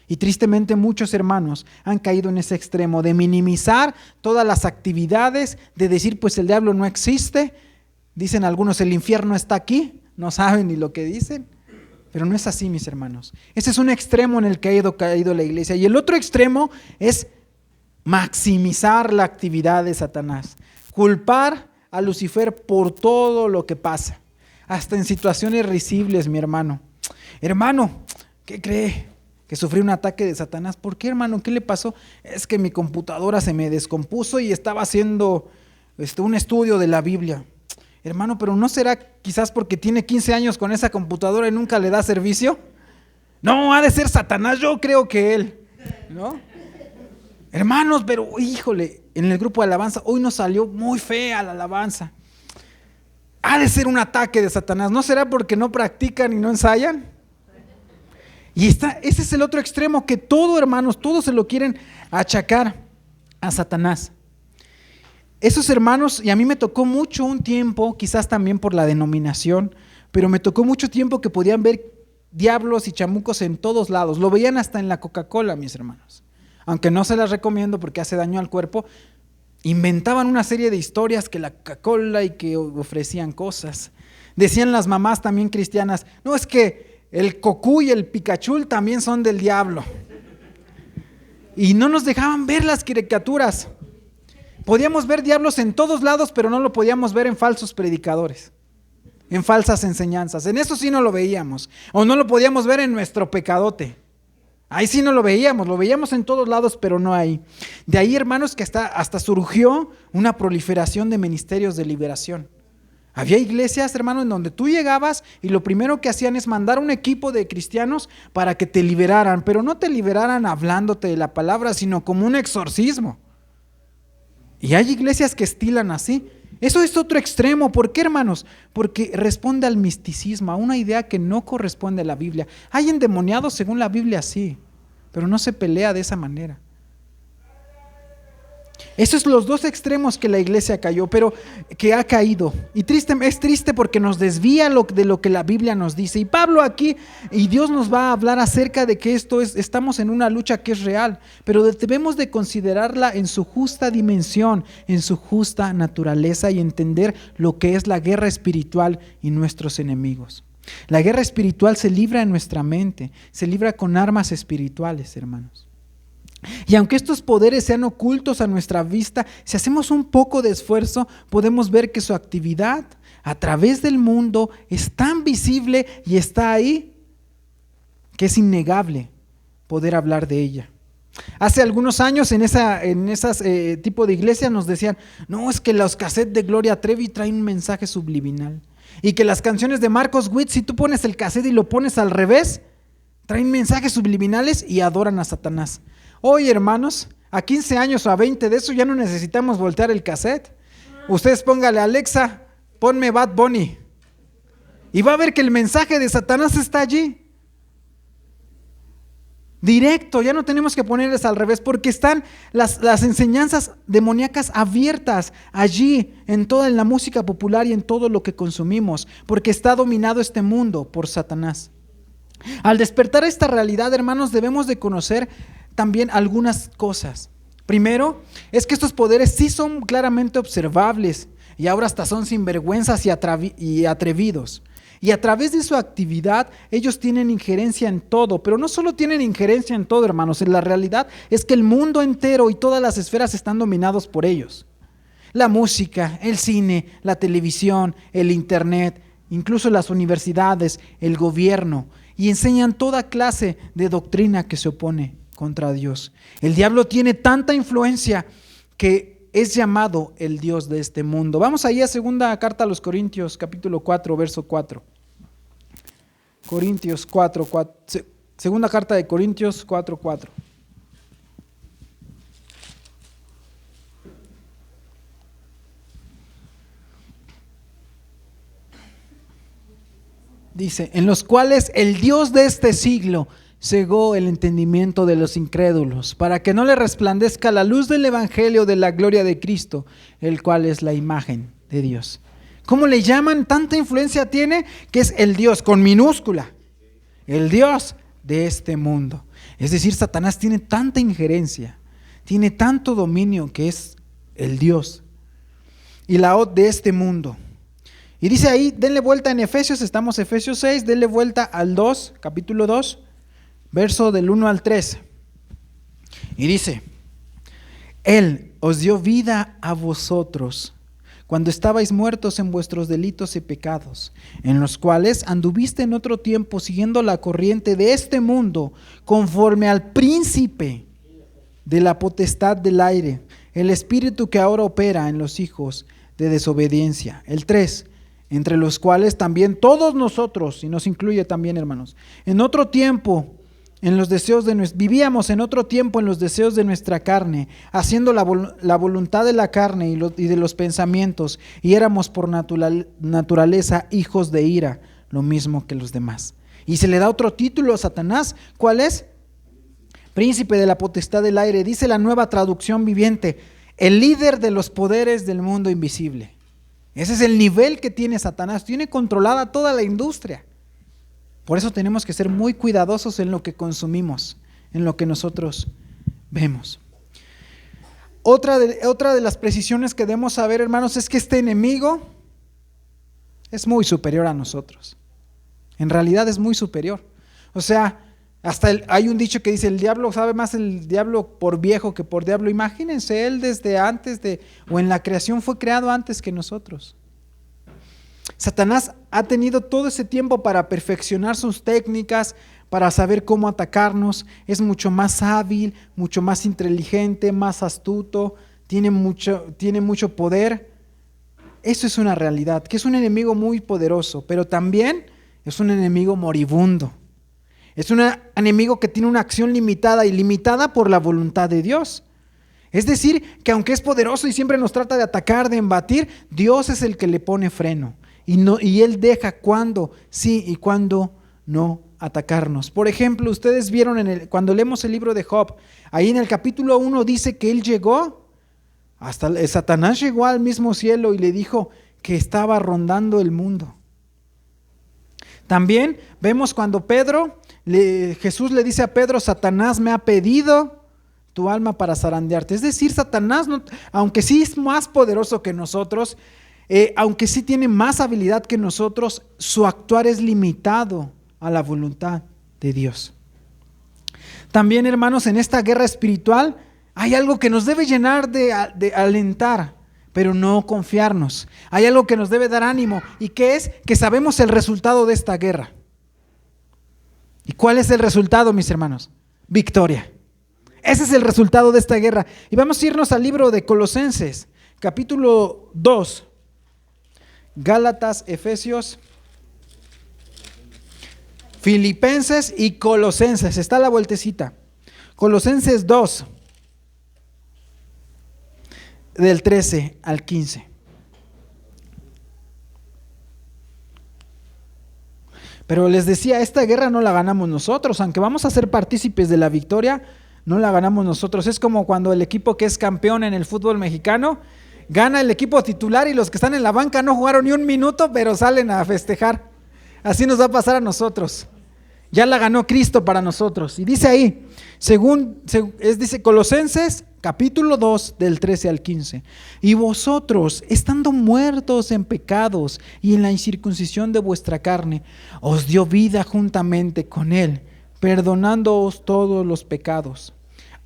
Y tristemente muchos hermanos han caído en ese extremo de minimizar todas las actividades, de decir pues el diablo no existe. Dicen algunos el infierno está aquí, no saben ni lo que dicen. Pero no es así, mis hermanos. Ese es un extremo en el que ha caído la iglesia. Y el otro extremo es maximizar la actividad de Satanás. Culpar a Lucifer por todo lo que pasa. Hasta en situaciones risibles, mi hermano. Hermano, ¿qué cree? Que sufrí un ataque de Satanás. ¿Por qué, hermano? ¿Qué le pasó? Es que mi computadora se me descompuso y estaba haciendo un estudio de la Biblia. Hermano, pero ¿no será quizás porque tiene 15 años con esa computadora y nunca le da servicio? No, ha de ser Satanás, yo creo que él, ¿no? Hermanos, pero híjole, en el grupo de alabanza hoy nos salió muy fea la alabanza. Ha de ser un ataque de Satanás. ¿No será porque no practican y no ensayan? Y ese es el otro extremo que hermanos, todos se lo quieren achacar a Satanás. Esos hermanos, y a mí me tocó mucho un tiempo, quizás también por la denominación, pero me tocó mucho tiempo que podían ver diablos y chamucos en todos lados. Lo veían hasta en la Coca-Cola, mis hermanos. Aunque no se las recomiendo porque hace daño al cuerpo, inventaban una serie de historias que la Coca-Cola y que ofrecían cosas. Decían las mamás también cristianas, no, es que el Cocú y el Pikachu también son del diablo. Y no nos dejaban ver las caricaturas. Podíamos ver diablos en todos lados, pero no lo podíamos ver en falsos predicadores, en falsas enseñanzas. En eso sí no lo veíamos. O no lo podíamos ver en nuestro pecadote. Ahí sí no lo veíamos en todos lados, pero no ahí. De ahí, hermanos, que hasta surgió una proliferación de ministerios de liberación. Había iglesias, hermano, en donde tú llegabas y lo primero que hacían es mandar un equipo de cristianos para que te liberaran, pero no te liberaran hablándote de la palabra, sino como un exorcismo. Y hay iglesias que estilan así. Eso es otro extremo. ¿Por qué, hermanos? Porque responde al misticismo, a una idea que no corresponde a la Biblia. Hay endemoniados según la Biblia, sí, pero no se pelea de esa manera. Esos son los dos extremos que la iglesia cayó, pero que ha caído. Y es triste porque nos desvía de lo que la Biblia nos dice. Y Pablo aquí, y Dios nos va a hablar acerca de que estamos en una lucha que es real, pero debemos de considerarla en su justa dimensión, en su justa naturaleza y entender lo que es la guerra espiritual y nuestros enemigos. La guerra espiritual se libra en nuestra mente, se libra con armas espirituales, hermanos. Y aunque estos poderes sean ocultos a nuestra vista, si hacemos un poco de esfuerzo, podemos ver que su actividad a través del mundo es tan visible y está ahí que es innegable poder hablar de ella. Hace algunos años en esas tipo de iglesias nos decían, no, es que los cassettes de Gloria Trevi traen un mensaje subliminal. Y que las canciones de Marcos Witt, si tú pones el cassette y lo pones al revés, traen mensajes subliminales y adoran a Satanás. Hoy, hermanos, a 15 años o a 20 de eso ya no necesitamos voltear el cassette. Ustedes póngale, Alexa, ponme Bad Bunny. Y va a ver que el mensaje de Satanás está allí. Directo, ya no tenemos que ponerles al revés porque están las enseñanzas demoníacas abiertas allí en toda la música popular y en todo lo que consumimos, porque está dominado este mundo por Satanás. Al despertar esta realidad, hermanos, debemos de conocer también algunas cosas. Primero, es que estos poderes sí son claramente observables y ahora hasta son sinvergüenzas y atrevidos. Y a través de su actividad, ellos tienen injerencia en todo, pero no solo tienen injerencia en todo, hermanos, en la realidad es que el mundo entero y todas las esferas están dominados por ellos. La música, el cine, la televisión, el internet, incluso las universidades, el gobierno, y enseñan toda clase de doctrina que se opone contra Dios. El diablo tiene tanta influencia que es llamado el Dios de este mundo. Vamos ahí a segunda carta a los Corintios, capítulo 4, verso 4. Corintios 4, segunda carta de Corintios 4, 4. Dice, en los cuales el Dios de este siglo cegó el entendimiento de los incrédulos, para que no le resplandezca la luz del evangelio de la gloria de Cristo, el cual es la imagen de Dios. ¿Cómo le llaman? Tanta influencia tiene que es el Dios con minúscula, el Dios de este mundo. Es decir, Satanás tiene tanta injerencia, tiene tanto dominio que es el Dios y la de este mundo. Y dice ahí, denle vuelta en Efesios, estamos en Efesios 6, denle vuelta al 2, capítulo 2. Verso del 1 al 3. Y dice, Él os dio vida a vosotros cuando estabais muertos en vuestros delitos y pecados, en los cuales anduviste en otro tiempo siguiendo la corriente de este mundo, conforme al príncipe de la potestad del aire, el espíritu que ahora opera en los hijos de desobediencia. El 3. Entre los cuales también todos nosotros, y nos incluye también, hermanos, en otro tiempo vivíamos en otro tiempo en los deseos de nuestra carne, haciendo la voluntad de la carne y de los pensamientos, y éramos por naturaleza hijos de ira, lo mismo que los demás. Y se le da otro título a Satanás, ¿cuál es? Príncipe de la potestad del aire, dice la Nueva Traducción Viviente, el líder de los poderes del mundo invisible. Ese es el nivel que tiene Satanás, tiene controlada toda la industria. Por eso tenemos que ser muy cuidadosos en lo que consumimos, en lo que nosotros vemos. Otra de las precisiones que debemos saber, hermanos, es que este enemigo es muy superior a nosotros. En realidad es muy superior. O sea, hay un dicho que dice, el diablo sabe más el diablo por viejo que por diablo. Imagínense, él desde antes o en la creación fue creado antes que nosotros. Satanás ha tenido todo ese tiempo para perfeccionar sus técnicas, para saber cómo atacarnos. Es mucho más hábil, mucho más inteligente, más astuto, tiene mucho poder. Eso es una realidad, que es un enemigo muy poderoso, pero también es un enemigo moribundo. Es un enemigo que tiene una acción limitada y limitada por la voluntad de Dios. Es decir, que aunque es poderoso y siempre nos trata de atacar, de embatir, Dios es el que le pone freno. Y Él deja cuándo sí y cuándo no atacarnos. Por ejemplo, ustedes vieron cuando leemos el libro de Job, ahí en el capítulo 1 dice que él llegó, Satanás llegó al mismo cielo y le dijo que estaba rondando el mundo. También vemos cuando Jesús le dice a Pedro, Satanás me ha pedido tu alma para zarandearte. Es decir, Satanás, aunque sí es más poderoso que nosotros, aunque sí tiene más habilidad que nosotros, su actuar es limitado a la voluntad de Dios. También, hermanos, en esta guerra espiritual hay algo que nos debe llenar de alentar, pero no confiarnos. Hay algo que nos debe dar ánimo, y que es que sabemos el resultado de esta guerra. ¿Y cuál es el resultado, mis hermanos? Victoria. Ese es el resultado de esta guerra. Y vamos a irnos al libro de Colosenses, capítulo 2. Gálatas, Efesios, Filipenses y Colosenses. Está a la vueltecita. Colosenses 2, del 13 al 15. Pero les decía, esta guerra no la ganamos nosotros, aunque vamos a ser partícipes de la victoria, no la ganamos nosotros. Es como cuando el equipo que es campeón en el fútbol mexicano gana el equipo titular y los que están en la banca no jugaron ni un minuto, pero salen a festejar. Así nos va a pasar a nosotros. Ya la ganó Cristo para nosotros. Y dice ahí, dice Colosenses capítulo 2 del 13 al 15. Y vosotros, estando muertos en pecados y en la incircuncisión de vuestra carne, os dio vida juntamente con Él, perdonándoos todos los pecados,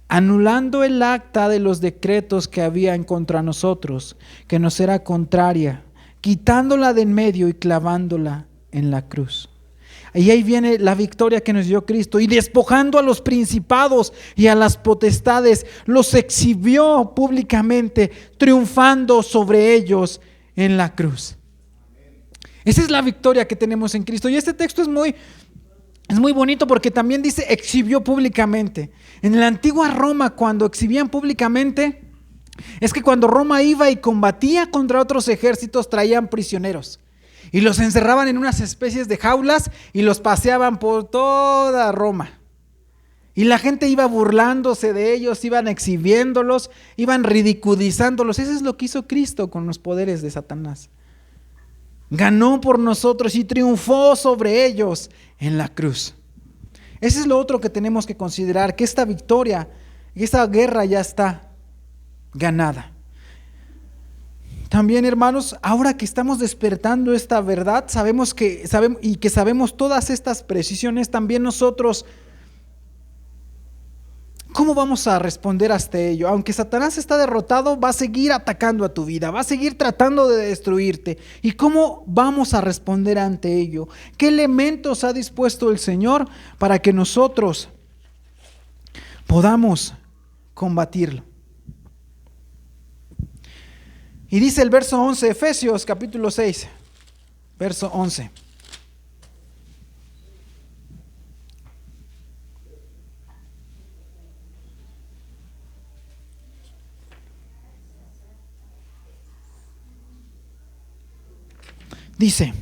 anulando el acta de los decretos que había en contra nosotros, que nos era contraria, quitándola de en medio y clavándola en la cruz. Y ahí viene la victoria que nos dio Cristo. Y despojando a los principados y a las potestades, los exhibió públicamente, triunfando sobre ellos en la cruz. Esa es la victoria que tenemos en Cristo. Y este texto es muy bonito porque también dice exhibió públicamente. En la antigua Roma, cuando exhibían públicamente, es que cuando Roma iba y combatía contra otros ejércitos, traían prisioneros. Y los encerraban en unas especies de jaulas y los paseaban por toda Roma. Y la gente iba burlándose de ellos, iban exhibiéndolos, iban ridiculizándolos. Eso es lo que hizo Cristo con los poderes de Satanás. Ganó por nosotros y triunfó sobre ellos en la cruz. Eso es lo otro que tenemos que considerar, que esta victoria, esta guerra ya está ganada. También, hermanos, ahora que estamos despertando esta verdad, sabemos todas estas precisiones, también nosotros, ¿cómo vamos a responder ante ello? Aunque Satanás está derrotado, va a seguir atacando a tu vida, va a seguir tratando de destruirte. ¿Y cómo vamos a responder ante ello? ¿Qué elementos ha dispuesto el Señor para que nosotros podamos combatirlo? Y dice el verso 11, Efesios capítulo 6, verso 11. Dice,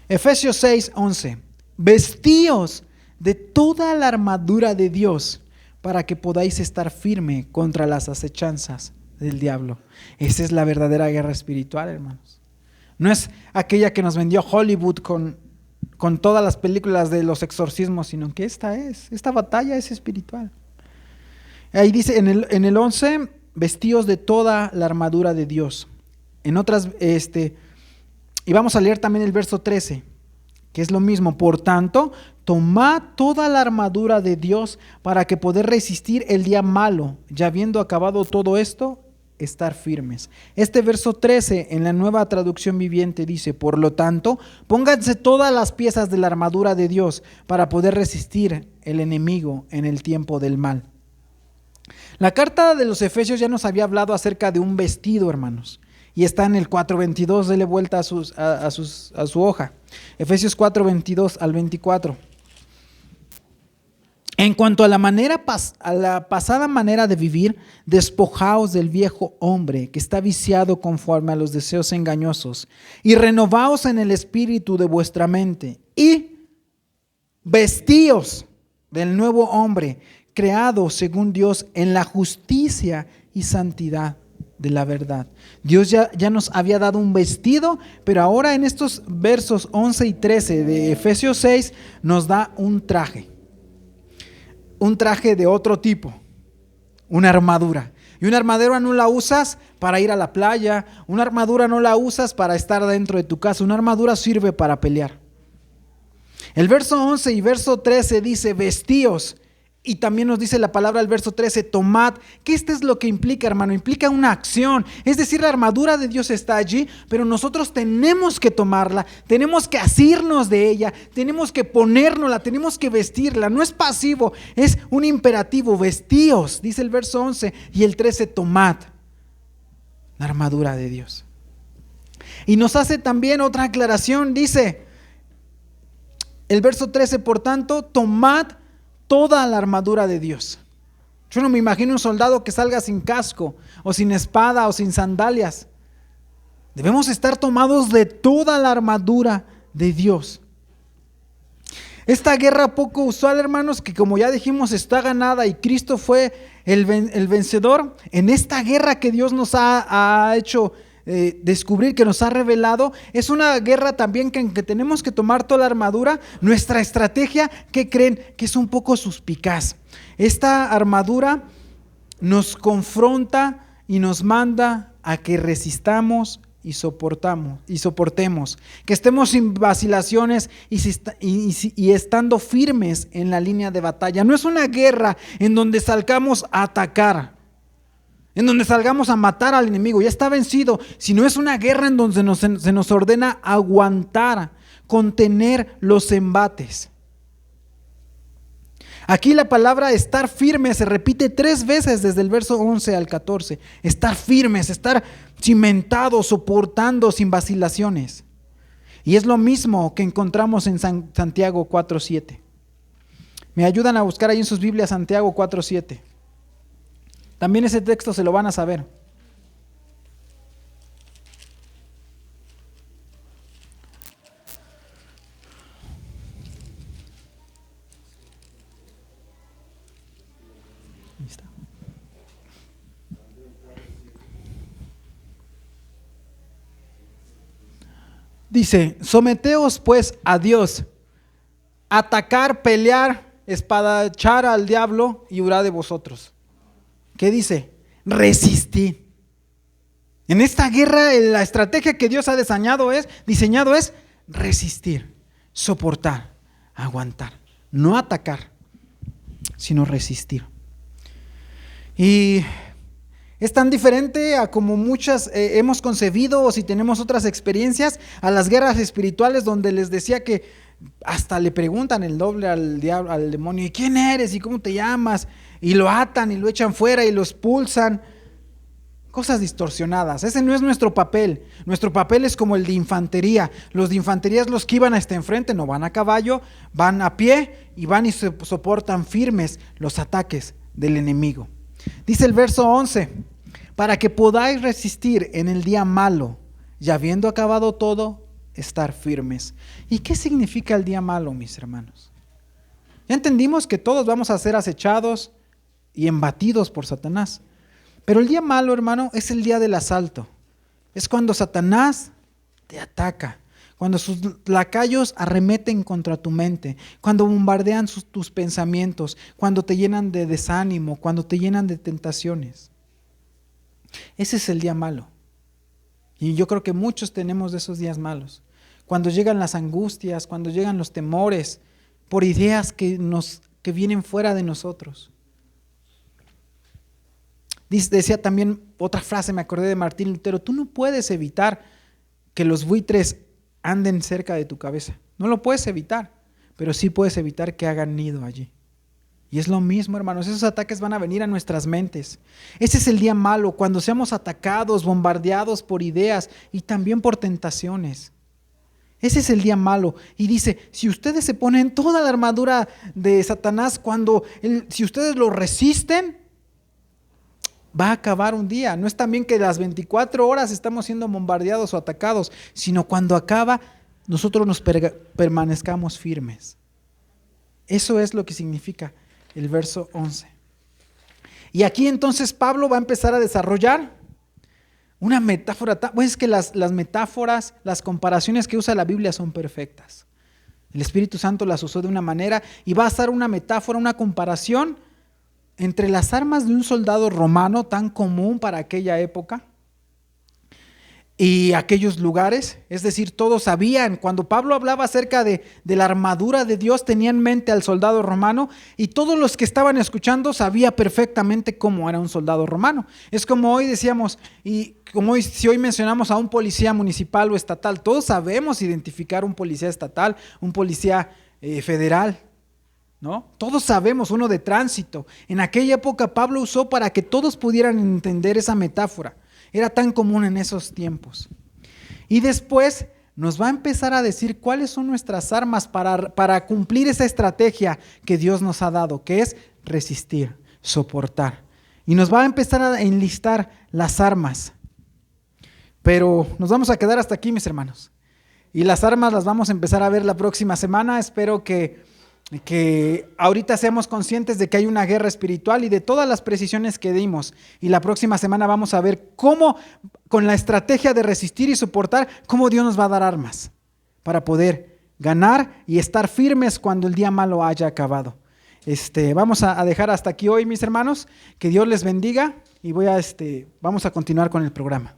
Efesios 6, 11, vestíos de toda la armadura de Dios para que podáis estar firme contra las acechanzas del diablo. Esa es la verdadera guerra espiritual, hermanos. No es aquella que nos vendió Hollywood con todas las películas de los exorcismos, sino que esta batalla es espiritual. Ahí dice en el 11, vestíos de toda la armadura de Dios. En otras, y vamos a leer también el verso 13, que es lo mismo. Por tanto, tomad toda la armadura de Dios para que poder resistir el día malo, ya habiendo acabado todo esto, estar firmes. Este verso 13 en la Nueva Traducción Viviente dice, por lo tanto, pónganse todas las piezas de la armadura de Dios para poder resistir el enemigo en el tiempo del mal. La carta de los Efesios ya nos había hablado acerca de un vestido, hermanos, y está en el 4:22, dele vuelta a su hoja. Efesios 4:22 al 24. En cuanto a la pasada manera de vivir, despojaos del viejo hombre que está viciado conforme a los deseos engañosos y renovaos en el espíritu de vuestra mente y vestíos del nuevo hombre creado según Dios en la justicia y santidad de la verdad. Dios ya nos había dado un vestido, pero ahora en estos versos 11 y 13 de Efesios 6 nos da un traje de otro tipo, una armadura. Y una armadura no la usas para ir a la playa, una armadura no la usas para estar dentro de tu casa, una armadura sirve para pelear. El verso 11 y verso 13 dice vestíos, y también nos dice la palabra el verso 13, tomad. ¿Qué esto es lo que implica, hermano? Implica una acción. Es decir, la armadura de Dios está allí, pero nosotros tenemos que tomarla, tenemos que asirnos de ella, tenemos que ponérnosla, tenemos que vestirla. No es pasivo, es un imperativo. Vestíos, dice el verso 11 y el 13, tomad la armadura de Dios. Y nos hace también otra aclaración, dice el verso 13, por tanto, tomad toda la armadura de Dios. Yo no me imagino un soldado que salga sin casco, o sin espada, o sin sandalias. Debemos estar tomados de toda la armadura de Dios. Esta guerra poco usual, hermanos, que como ya dijimos está ganada y Cristo fue el vencedor. En esta guerra que Dios nos ha hecho descubrir, que nos ha revelado, es una guerra también que tenemos que tomar toda la armadura. Nuestra estrategia, ¿qué creen? Que es un poco suspicaz. Esta armadura nos confronta y nos manda a que resistamos y soportemos, que estemos sin vacilaciones y estando firmes en la línea de batalla. No es una guerra en donde salgamos a atacar, en donde salgamos a matar al enemigo, ya está vencido, sino es una guerra en donde se nos ordena aguantar, contener los embates. Aquí la palabra estar firme se repite 3 veces desde el verso 11 al 14. Estar firmes, estar cimentados, soportando sin vacilaciones. Y es lo mismo que encontramos en Santiago 4:7. Me ayudan a buscar ahí en sus Biblias Santiago 4:7. También ese texto se lo van a saber. Ahí está. Dice, someteos pues a Dios, atacar, pelear, espadachar al diablo y huirá de vosotros. ¿Qué dice? Resistir. En esta guerra la estrategia que Dios ha diseñado es resistir, soportar, aguantar, no atacar, sino resistir. Y es tan diferente a como muchas hemos concebido, o si tenemos otras experiencias, a las guerras espirituales donde les decía que hasta le preguntan el doble al diablo, al demonio, ¿y quién eres? ¿Y cómo te llamas? Y lo atan y lo echan fuera y lo expulsan. Cosas distorsionadas. Ese no es nuestro papel. Nuestro papel es como el de infantería. Los de infantería es los que iban hasta enfrente, no van a caballo, van a pie y van y soportan firmes los ataques del enemigo. Dice el verso 11, para que podáis resistir en el día malo y habiendo acabado todo, estar firmes. ¿Y qué significa el día malo, mis hermanos? Ya entendimos que todos vamos a ser acechados y embatidos por Satanás. Pero el día malo, hermano, es el día del asalto. Es cuando Satanás te ataca, cuando sus lacayos arremeten contra tu mente, cuando bombardean tus pensamientos, cuando te llenan de desánimo, cuando te llenan de tentaciones. Ese es el día malo. Y yo creo que muchos tenemos de esos días malos. Cuando llegan las angustias, cuando llegan los temores por ideas que vienen fuera de nosotros. Decía también otra frase, me acordé de Martín Lutero, tú no puedes evitar que los buitres anden cerca de tu cabeza. No lo puedes evitar, pero sí puedes evitar que hagan nido allí. Y es lo mismo, hermanos, esos ataques van a venir a nuestras mentes. Ese es el día malo, cuando seamos atacados, bombardeados por ideas y también por tentaciones. Ese es el día malo. Y dice, si ustedes se ponen toda la armadura de Satanás, si ustedes lo resisten, va a acabar un día. No es también que las 24 horas estamos siendo bombardeados o atacados, sino cuando acaba, nosotros nos permanezcamos firmes. Eso es lo que significa el verso 11. Y aquí entonces Pablo va a empezar a desarrollar una metáfora. Es que las metáforas, las comparaciones que usa la Biblia son perfectas. El Espíritu Santo las usó de una manera y va a hacer una metáfora, una comparación entre las armas de un soldado romano tan común para aquella época y aquellos lugares. Es decir, todos sabían, cuando Pablo hablaba acerca de la armadura de Dios, tenía en mente al soldado romano, y todos los que estaban escuchando sabían perfectamente cómo era un soldado romano. Es como hoy decíamos, y como si hoy mencionamos a un policía municipal o estatal, todos sabemos identificar un policía estatal, un policía federal, ¿no? Todos sabemos, uno de tránsito. En aquella época Pablo usó para que todos pudieran entender esa metáfora. Era tan común en esos tiempos. Y después nos va a empezar a decir cuáles son nuestras armas para cumplir esa estrategia que Dios nos ha dado, que es resistir, soportar. Y nos va a empezar a enlistar las armas. Pero nos vamos a quedar hasta aquí, mis hermanos. Y las armas las vamos a empezar a ver la próxima semana. Espero que ahorita seamos conscientes de que hay una guerra espiritual y de todas las precisiones que dimos. Y la próxima semana vamos a ver cómo, con la estrategia de resistir y soportar, cómo Dios nos va a dar armas para poder ganar y estar firmes cuando el día malo haya acabado. Vamos a dejar hasta aquí hoy, mis hermanos. Que Dios les bendiga y vamos a continuar con el programa.